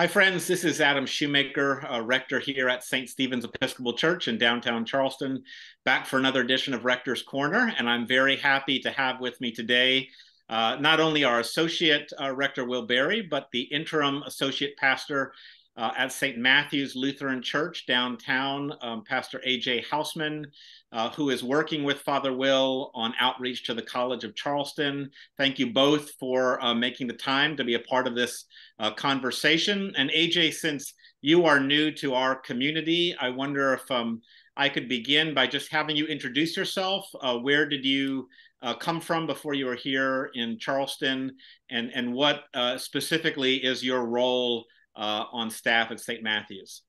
Hi, friends. This is Adam Shoemaker, rector here at St. Stephen's Episcopal Church in downtown Charleston, back for another edition of Rector's Corner. And I'm very happy to have with me today not only our associate rector, Will Berry, but the interim associate pastor at St. Matthew's Lutheran Church downtown, Pastor A.J. Houseman, who is working with Father Will on outreach to the College of Charleston. Thank you both for making the time to be a part of this conversation. And AJ, since you are new to our community, I wonder if I could begin by just having you introduce yourself. Where did you come from before you were here in Charleston? And what specifically is your role on staff at St. Matthew's?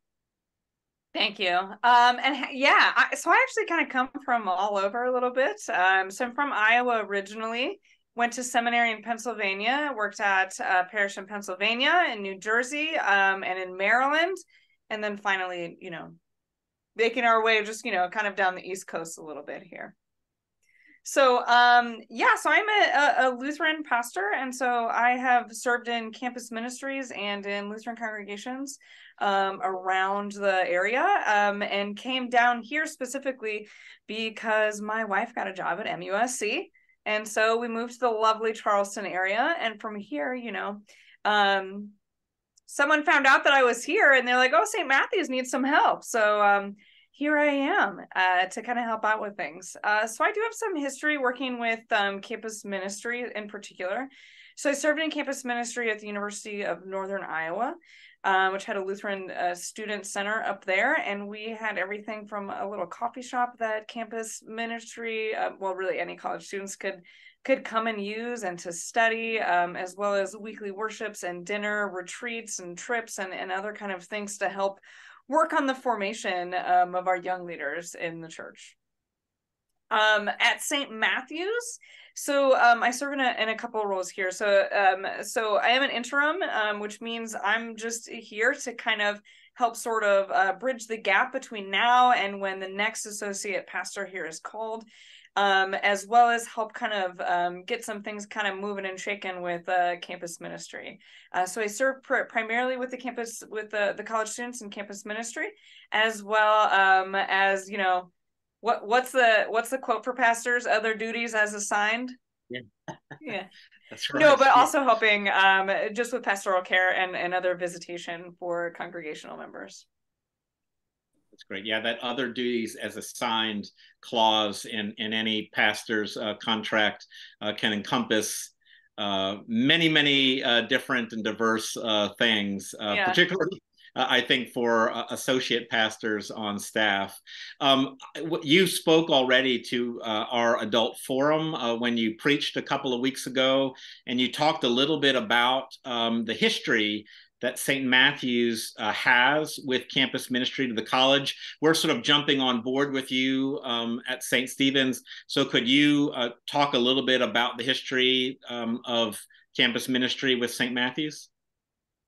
Thank you. So I actually kind of come from all over a little bit. So I'm from Iowa originally, went to seminary in Pennsylvania, worked at a parish in Pennsylvania, in New Jersey, and in Maryland. And then finally, making our way just, kind of down the East Coast a little bit here. So I'm a Lutheran pastor, and so I have served in campus ministries and in Lutheran congregations around the area, and came down here specifically because my wife got a job at MUSC, and so we moved to the lovely Charleston area. And from here, someone found out that I was here, and they're like, "Oh, St. Matthew's needs some help." So here I am to kind of help out with things. So I do have some history working with campus ministry in particular. So I served in campus ministry at the University of Northern Iowa, which had a Lutheran student center up there. And we had everything from a little coffee shop that campus ministry, really any college students could come and use and to study, as well as weekly worships and dinner retreats and trips and other kind of things to help work on the formation of our young leaders in the church. At St. Matthew's, so I serve in a couple of roles here. So I am an interim, which means I'm just here to kind of help sort of bridge the gap between now and when the next associate pastor here is called. As well as help kind of get some things kind of moving and shaking with campus ministry. So I serve primarily with the campus, with the college students in campus ministry, as well as, what's the quote for pastors? Other duties as assigned. Yeah. Yeah. That's right. No, but also helping just with pastoral care and other visitation for congregational members. That's great. Yeah, that other duties as assigned clause in any pastor's contract can encompass many different and diverse things, particularly I think for associate pastors on staff. You spoke already to our adult forum when you preached a couple of weeks ago, and you talked a little bit about the history that St. Matthew's has with campus ministry to the college. We're sort of jumping on board with you at St. Stephen's. So could you talk a little bit about the history of campus ministry with St. Matthew's?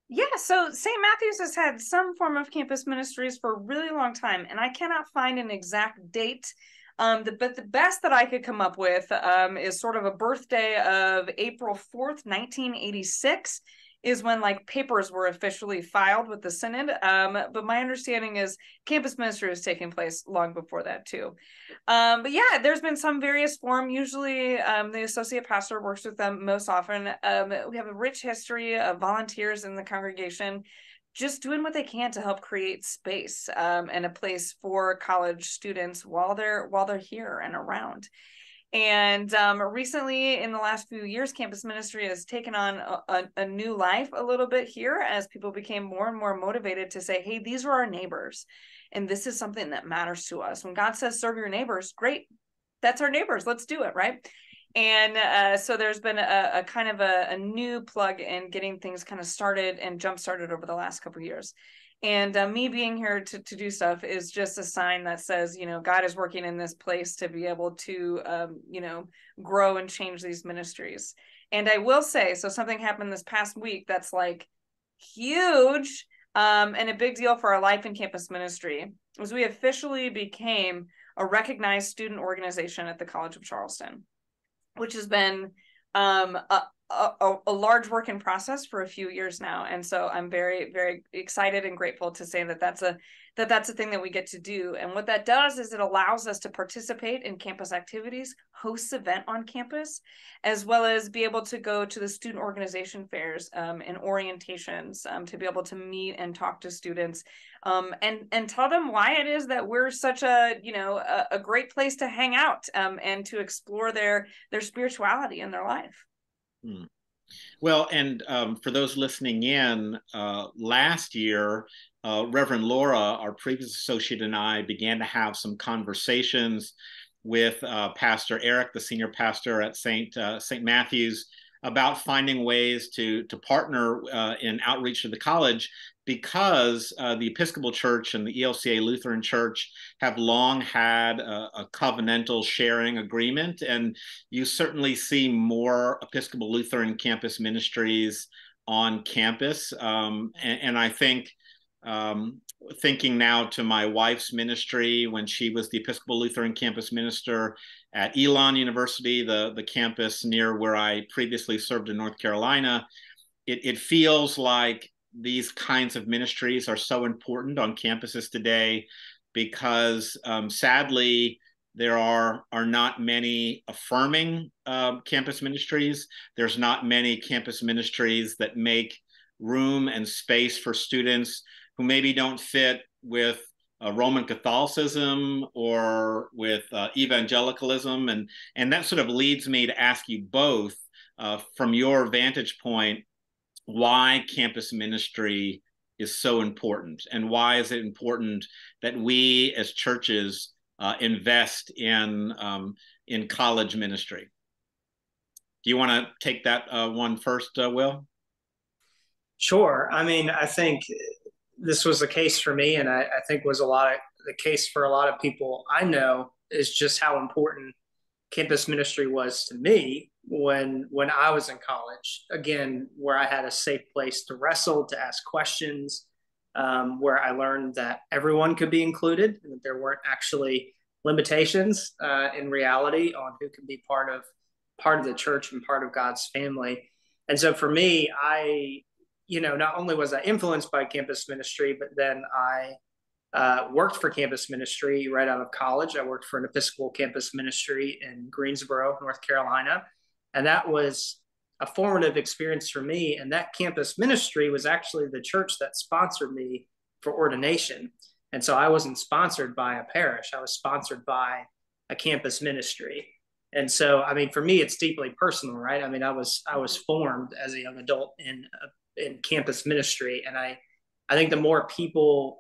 Yeah, so St. Matthew's has had some form of campus ministries for a really long time, and I cannot find an exact date. But the best that I could come up with is sort of a birthday of April 4th, 1986. Is when papers were officially filed with the synod. But my understanding is campus ministry was taking place long before that too. But yeah, there's been some various form. Usually the associate pastor works with them most often. We have a rich history of volunteers in the congregation just doing what they can to help create space and a place for college students while they're here and around. And recently, in the last few years, campus ministry has taken on a new life a little bit here as people became more and more motivated to say, hey, these are our neighbors, and this is something that matters to us. When God says serve your neighbors, great, that's our neighbors, let's do it, right? And so there's been a kind of a new plug in getting things kind of started and jump-started over the last couple of years. And me being here to do stuff is just a sign that says, God is working in this place to be able to, grow and change these ministries. And I will say, so something happened this past week that's huge and a big deal for our life in campus ministry, was we officially became a recognized student organization at the College of Charleston, which has been a a large work in process for a few years now. And so I'm very, very excited and grateful to say that that's a thing that we get to do. And what that does is it allows us to participate in campus activities, host event on campus, as well as be able to go to the student organization fairs and orientations to be able to meet and talk to students and tell them why it is that we're such a great place to hang out and to explore their spirituality in their life. Well, and for those listening in, last year, Reverend Laura, our previous associate, and I began to have some conversations with Pastor Eric, the senior pastor at St. Matthew's, about finding ways to partner in outreach to the college, because the Episcopal Church and the ELCA Lutheran Church have long had a covenantal sharing agreement, and you certainly see more Episcopal Lutheran campus ministries on campus. And I think, thinking now to my wife's ministry when she was the Episcopal Lutheran campus minister at Elon University, the campus near where I previously served in North Carolina, it feels like these kinds of ministries are so important on campuses today, because sadly, there are not many affirming campus ministries. There's not many campus ministries that make room and space for students who maybe don't fit with Roman Catholicism or with evangelicalism. And that sort of leads me to ask you both, from your vantage point, why campus ministry is so important, and why is it important that we as churches invest in college ministry. Do you want to take that one first, Will? Sure. I mean, I think this was the case for me, and I think was a lot of the case for a lot of people I know, is just how important campus ministry was to me when I was in college. Again, where I had a safe place to wrestle, to ask questions, where I learned that everyone could be included, and that there weren't actually limitations in reality on who can be part of the church and part of God's family. And so for me, I not only was I influenced by campus ministry, but then I worked for campus ministry right out of college. I worked for an Episcopal campus ministry in Greensboro, North Carolina. And that was a formative experience for me. And that campus ministry was actually the church that sponsored me for ordination. And so I wasn't sponsored by a parish. I was sponsored by a campus ministry. And so, I mean, for me, it's deeply personal, right? I mean, I was formed as a young adult in campus ministry. And I think the more people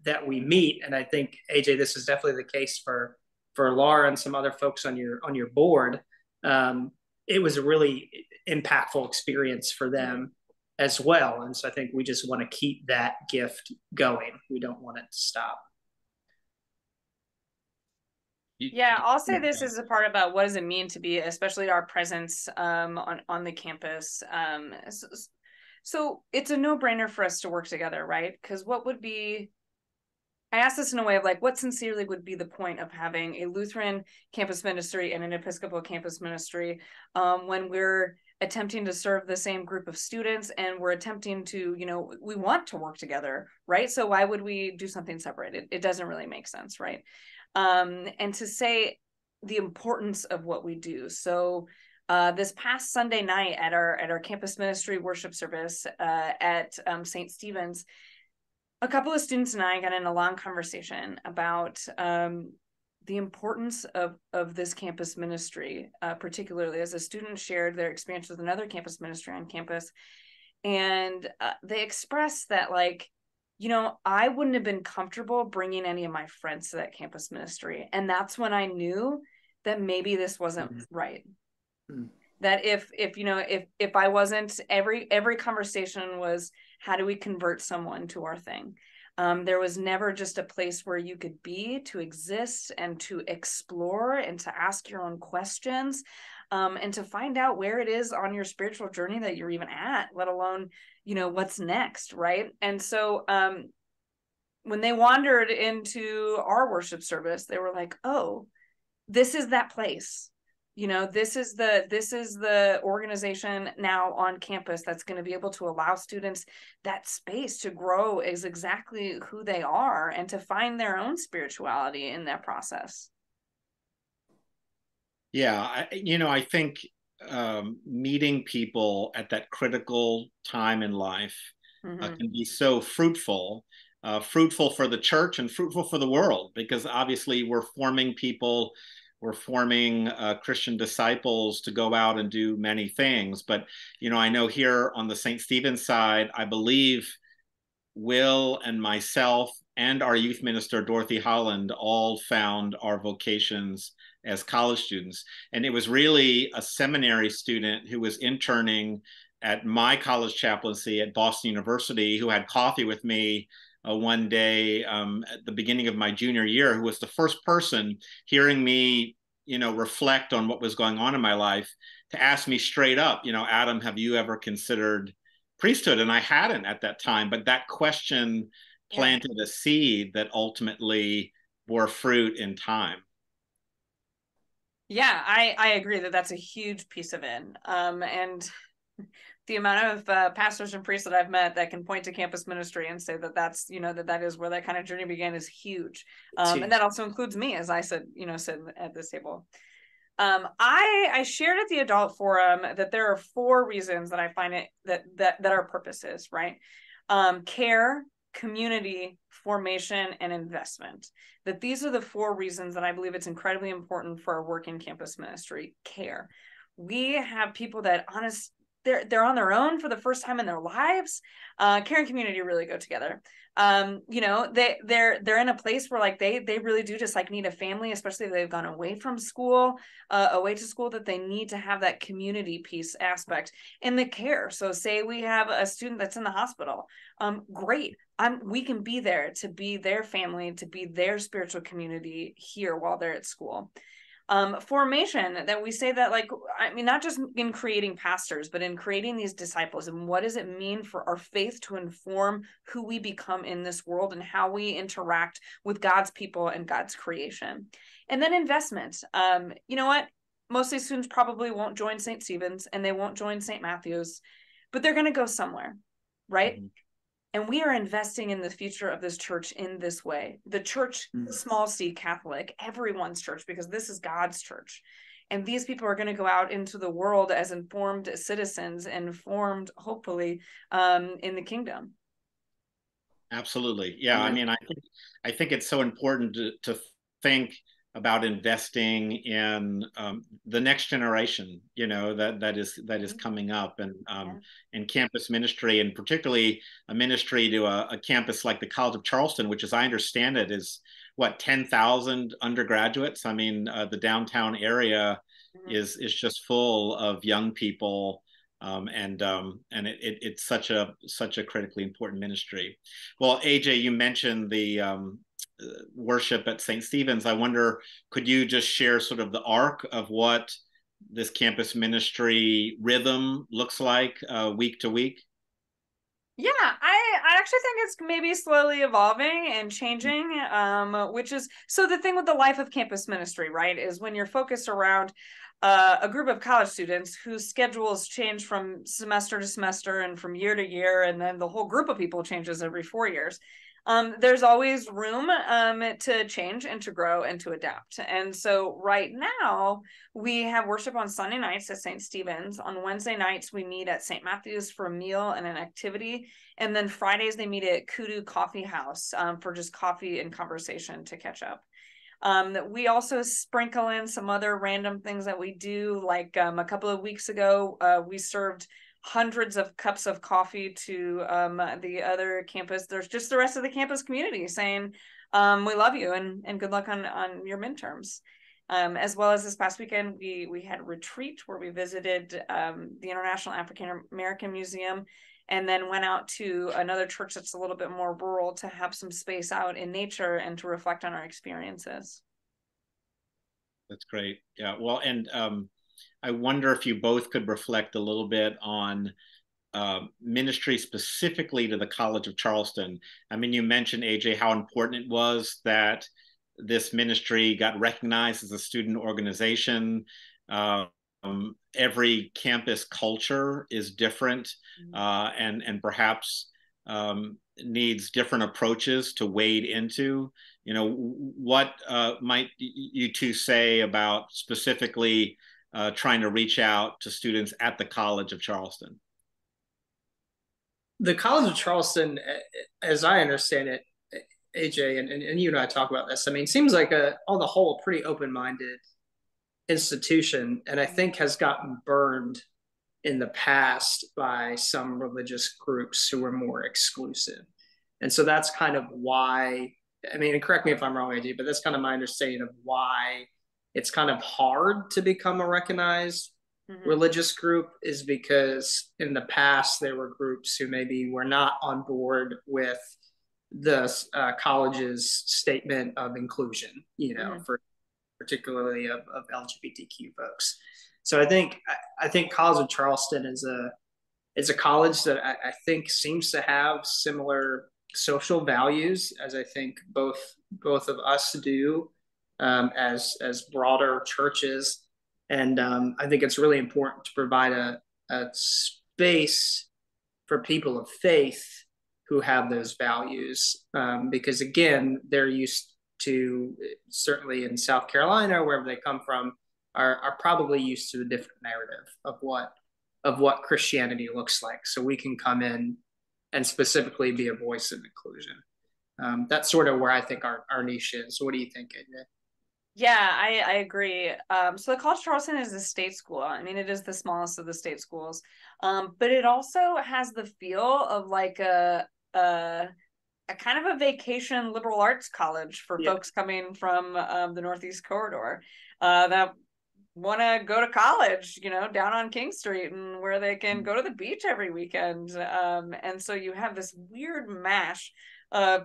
that we meet, and I think, AJ, this is definitely the case for Laura and some other folks on your board, it was a really impactful experience for them as well. And so I think we just want to keep that gift going. We don't want it to stop. Yeah, I'll say this is a part about what does it mean to be, especially our presence on the campus. So it's a no-brainer for us to work together, right? Because I asked this in a way of like, what sincerely would be the point of having a Lutheran campus ministry and an Episcopal campus ministry when we're attempting to serve the same group of students, and we're attempting to, we want to work together, right? So why would we do something separate? It doesn't really make sense, right? And to say the importance of what we do. So this past Sunday night at our campus ministry worship service at St. Stephen's, a couple of students and I got in a long conversation about the importance of this campus ministry, particularly as a student shared their experience with another campus ministry on campus. And they expressed that, like, I wouldn't have been comfortable bringing any of my friends to that campus ministry. And that's when I knew that maybe this wasn't right. That if I wasn't, every conversation was, how do we convert someone to our thing? There was never just a place where you could be, to exist and to explore and to ask your own questions and to find out where it is on your spiritual journey that you're even at, let alone, what's next, right? And so when they wandered into our worship service, they were like, oh, this is that place. You know, this is the organization now on campus that's going to be able to allow students that space to grow as exactly who they are and to find their own spirituality in that process. Yeah, I think meeting people at that critical time in life can be so fruitful, fruitful for the church and fruitful for the world, because obviously we're forming people, we're forming Christian disciples to go out and do many things. But, I know here on the St. Stephen's side, I believe Will and myself and our youth minister, Dorothy Holland, all found our vocations as college students. And it was really a seminary student who was interning at my college chaplaincy at Boston University who had coffee with me one day at the beginning of my junior year, who was the first person hearing me, reflect on what was going on in my life, to ask me straight up, Adam, have you ever considered priesthood? And I hadn't at that time, but that question planted a seed that ultimately bore fruit in time. Yeah, I agree that that's a huge piece of it. And the amount of pastors and priests that I've met that can point to campus ministry and say that that's, that is where that kind of journey began is huge. And that also includes me, as I said, said at this table. I shared at the adult forum that there are 4 reasons that I find it that our purpose is, right? Care, community, formation, and investment. That these are the 4 reasons that I believe it's incredibly important for our work in campus ministry. Care. We have people that they're on their own for the first time in their lives. Care and community really go together. They're in a place where they really do just need a family, especially if they've gone away from school, away to school, that they need to have that community piece aspect in the care. So say we have a student that's in the hospital, great. We can be there to be their family, to be their spiritual community here while they're at school. Formation, that we say that not just in creating pastors, but in creating these disciples, and what does it mean for our faith to inform who we become in this world and how we interact with God's people and God's creation. And then investment. You know what? Most of these students probably won't join St. Stephen's and they won't join St. Matthew's, but they're going to go somewhere, right? Mm-hmm. And we are investing in the future of this church in this way. The church, small c Catholic, everyone's church, because this is God's church. And these people are going to go out into the world as informed citizens, informed, hopefully, in the kingdom. Absolutely. Yeah. I mean, I think it's so important to think about investing in the next generation, that is coming up, and campus ministry, and particularly a ministry to a campus like the College of Charleston, which, as I understand it, is 10,000 undergraduates. I mean, the downtown area is just full of young people. And it's such a critically important ministry. Well, AJ, you mentioned the worship at St. Stephen's. I wonder, could you just share sort of the arc of what this campus ministry rhythm looks like week to week? Yeah, I actually think it's maybe slowly evolving and changing, which is, so the thing with the life of campus ministry, right, is when you're focused around a group of college students whose schedules change from semester to semester and from year to year, and then the whole group of people changes every 4 years. There's always room to change and to grow and to adapt. And so right now we have worship on Sunday nights at St. Stephen's. On Wednesday nights, we meet at St. Matthew's for a meal and an activity. And then Fridays, they meet at Kudu Coffee House for just coffee and conversation to catch up. We also sprinkle in some other random things that we do. Like a couple of weeks ago, we served hundreds of cups of coffee to the other campus. There's just the rest of the campus community saying, we love you and good luck on your midterms. As well as this past weekend, we had a retreat where we visited the International African American Museum, and then went out to another church that's a little bit more rural to have some space out in nature and to reflect on our experiences. That's great. Yeah. Well, and I wonder if you both could reflect a little bit on ministry specifically to the College of Charleston. I mean, you mentioned, AJ, how important it was that this ministry got recognized as a student organization. every campus culture is different, and perhaps needs different approaches to wade into. What might you two say about specifically trying to reach out to students at the College of Charleston? The College of Charleston, as I understand it, AJ, and you and I talk about this, I mean, seems like on the whole, a pretty open-minded institution, and I think has gotten burned in the past by some religious groups who were more exclusive. And so that's kind of why, I mean, and correct me if I'm wrong, AJ, but that's kind of my understanding of why it's kind of hard to become a recognized religious group, is because in the past there were groups who maybe were not on board with the college's statement of inclusion, for particularly of LGBTQ folks. So I think College of Charleston is a college that I think seems to have similar social values as I think both of us do, as broader churches. And I think it's really important to provide a space for people of faith who have those values, because again, they're used to, certainly in South Carolina, wherever they come from, are probably used to a different narrative of what Christianity looks like. So we can come in and specifically be a voice of inclusion. That's sort of where I think our niche is. So what do you think, AJ? Yeah, I agree. So the College of Charleston is a state school. I mean, it is the smallest of the state schools, but it also has the feel of like a kind of a vacation liberal arts college for folks coming from the Northeast Corridor that want to go to college, down on King Street, and where they can go to the beach every weekend. And so you have this weird mash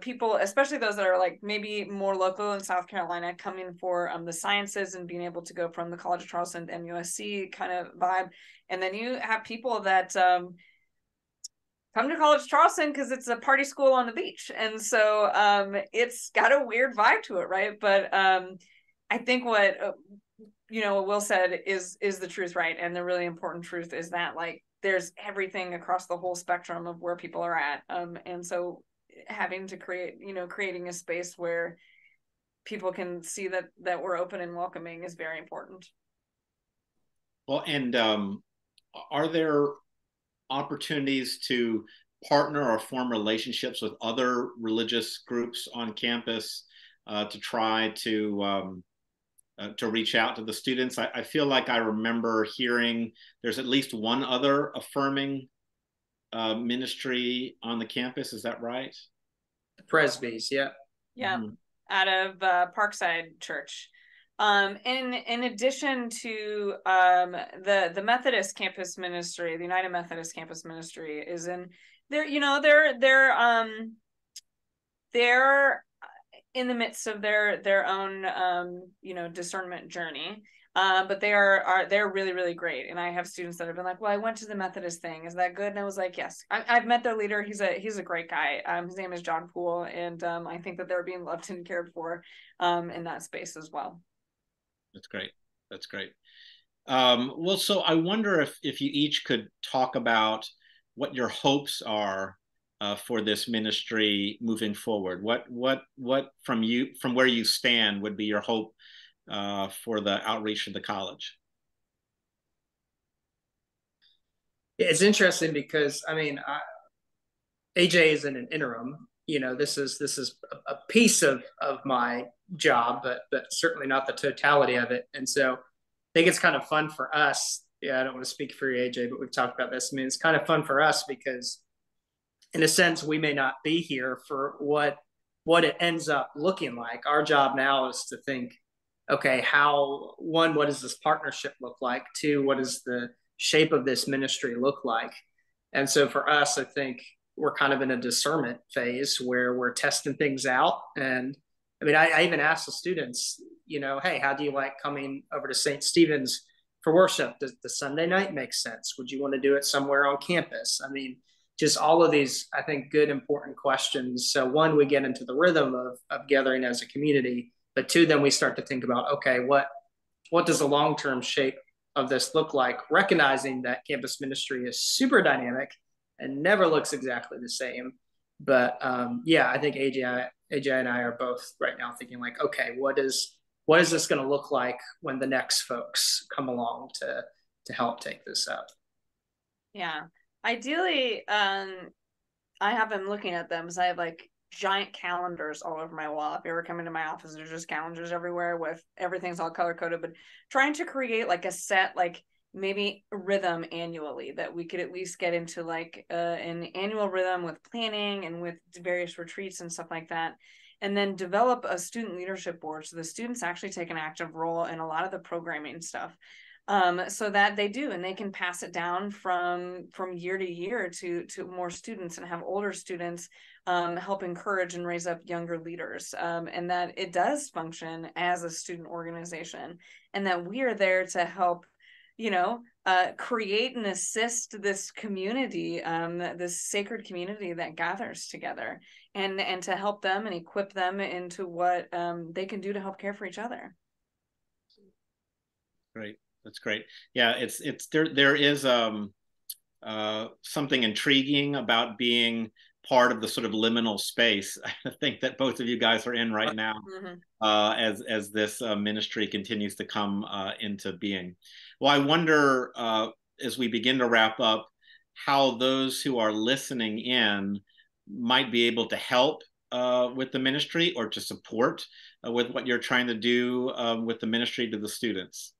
people, especially those that are like maybe more local in South Carolina, coming for the sciences and being able to go from the College of Charleston to MUSC kind of vibe. And then you have people that come to College of Charleston because it's a party school on the beach. And so it's got a weird vibe to it, right? But I think what what Will said is the truth, right? And the really important truth is that like there's everything across the whole spectrum of where people are at. And so having to creating a space where people can see that we're open and welcoming is very important. Well, and are there opportunities to partner or form relationships with other religious groups on campus to try to reach out to the students? I feel like I remember hearing there's at least one other affirming ministry on the campus. Is that right? The Presbys, yeah. Yeah, out of Parkside Church. In addition to the Methodist campus ministry, the United Methodist campus ministry is in they're in the midst of their own discernment journey. But they're really, really great. And I have students that have been like, well, I went to the Methodist thing. Is that good? And I was like, yes. I've met their leader. He's a great guy. His name is John Poole. And I think that they're being loved and cared for in that space as well. That's great. That's great. Well, so I wonder if you each could talk about what your hopes are for this ministry moving forward. What from where you stand would be your hope for the outreach of the college? It's interesting because AJ is in an interim. This is a piece of my job, but certainly not the totality of it. And so I think it's kind of fun for us. Yeah, I don't want to speak for you, AJ, but we've talked about this. I mean, it's kind of fun for us because, in a sense, we may not be here for what it ends up looking like. Our job now is to think, okay, what does this partnership look like? Two, what does the shape of this ministry look like? And so for us, I think we're kind of in a discernment phase where we're testing things out. And I mean, I even asked the students, hey, how do you like coming over to St. Stephen's for worship? Does the Sunday night make sense? Would you want to do it somewhere on campus? I mean, just all of these, I think, good, important questions. So one, we get into the rhythm of gathering as a community. But two, then we start to think about, okay, what does the long-term shape of this look like, recognizing that campus ministry is super dynamic and never looks exactly the same. But yeah, I think AJ and I are both right now thinking like, okay, what is this going to look like when the next folks come along to help take this up? Yeah. Ideally, I have been looking at them because I have like giant calendars all over my wall. If you ever come into my office, there's just calendars everywhere with everything's all color coded, but trying to create like a set, like maybe rhythm annually that we could at least get into like an annual rhythm with planning and with various retreats and stuff like that. And then develop a student leadership board so the students actually take an active role in a lot of the programming stuff. So that they do, and they can pass it down from year to year to more students, and have older students help encourage and raise up younger leaders, and that it does function as a student organization, and that we are there to help, create and assist this community, this sacred community that gathers together, and to help them and equip them into what they can do to help care for each other. Great. That's great. Yeah, it's there is something intriguing about being part of the sort of liminal space I think that both of you guys are in right now, as this ministry continues to come into being. Well, I wonder, as we begin to wrap up, how those who are listening in might be able to help with the ministry, or to support with what you're trying to do with the ministry to the students.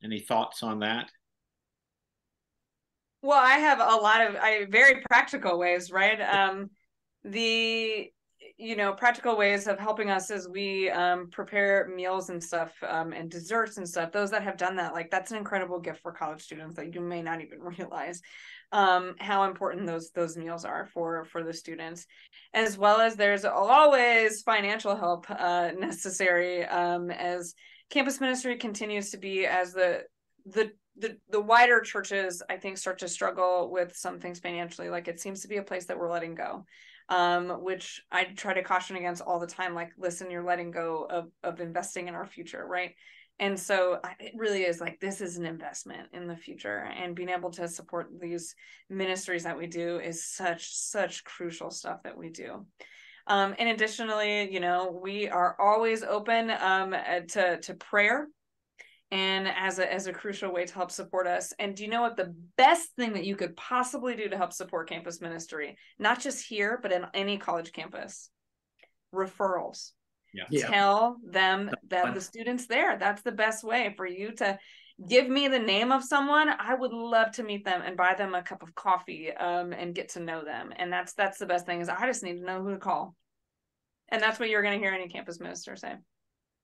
Any thoughts on that? Well, I have a lot of very practical ways, right? The practical ways of helping us as we prepare meals and stuff, and desserts and stuff. Those that have done that, like, that's an incredible gift for college students that you may not even realize how important those meals are for the students. As well as there's always financial help necessary as campus ministry continues to be, as the wider churches, I think, start to struggle with some things financially. Like, it seems to be a place that we're letting go, which I try to caution against all the time. Like, listen, you're letting go of investing in our future, right? And so it really is like, this is an investment in the future, and being able to support these ministries that we do is such crucial stuff that we do. And additionally, we are always open to prayer, and as a crucial way to help support us. And do you know what the best thing that you could possibly do to help support campus ministry, not just here, but in any college campus? Referrals. Yeah. Tell them that the students there, that's the best way for you to give me the name of someone. I would love to meet them and buy them a cup of coffee, and get to know them. And that's the best thing, is I just need to know who to call. And that's what you're going to hear any campus minister say.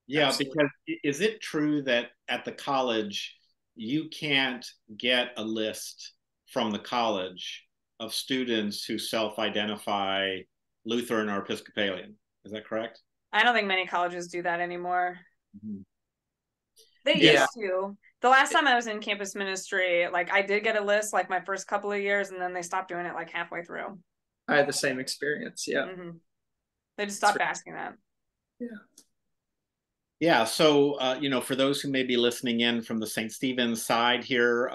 Yeah, absolutely. Because is it true that at the college, you can't get a list from the college of students who self-identify Lutheran or Episcopalian? Is that correct? I don't think many colleges do that anymore. They used to. The last time I was in campus ministry, like, I did get a list like my first couple of years, and then they stopped doing it like halfway through. I had the same experience. Yeah. They just stopped asking that. Yeah. Yeah, so for those who may be listening in from the St. Stephen's side here,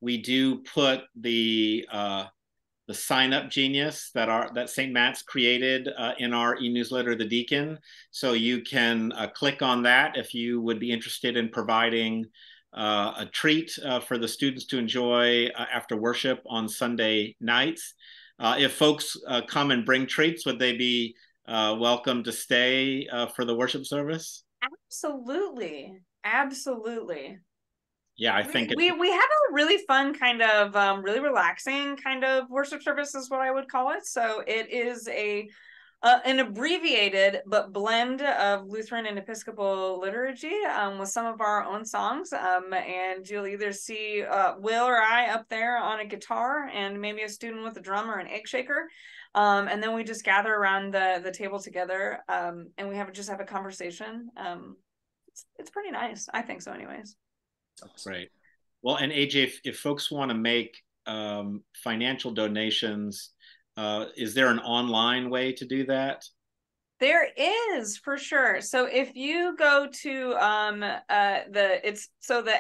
we do put the sign-up genius that St. Matt's created in our e-newsletter, The Deacon. So you can click on that if you would be interested in providing a treat for the students to enjoy after worship on Sunday nights. If folks come and bring treats, would they be welcome to stay for the worship service? Absolutely. Yeah, I think we have a really fun kind of really relaxing kind of worship service, is what I would call it. So it is an abbreviated but blend of Lutheran and Episcopal liturgy, with some of our own songs, and you'll either see Will or I up there on a guitar, and maybe a student with a drum or an egg shaker. And then we just gather around the table together, and we just have a conversation. It's pretty nice. I think so anyways. Right. Well, and AJ, if folks want to make financial donations, is there an online way to do that? There is, for sure. So if you go to the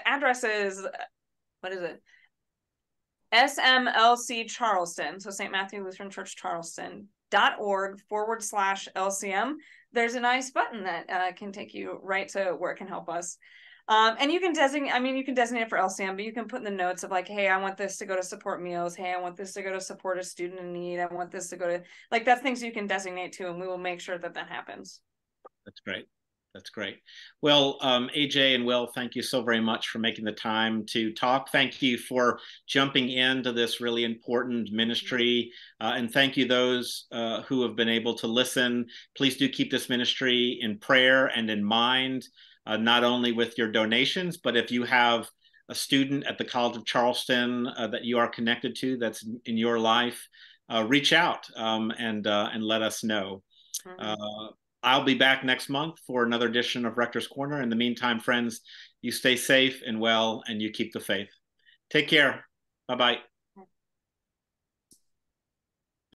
address is, what is it? SMLC Charleston. So St. Matthew Lutheran Church Charleston.org/LCM. There's a nice button that can take you right to where it can help us. And you can designate, you can designate it for LCM, but you can put in the notes of like, hey, I want this to go to support meals. Hey, I want this to go to support a student in need. I want this to go to, like, that's things you can designate to, and we will make sure that that happens. That's great. That's great. Well, AJ and Will, thank you so very much for making the time to talk. Thank you for jumping into this really important ministry. And thank you those who have been able to listen. Please do keep this ministry in prayer and in mind, not only with your donations, but if you have a student at the College of Charleston that you are connected to that's in your life, reach out and let us know. Mm-hmm. I'll be back next month for another edition of Rector's Corner. In the meantime, friends, you stay safe and well, and you keep the faith. Take care. Bye-bye.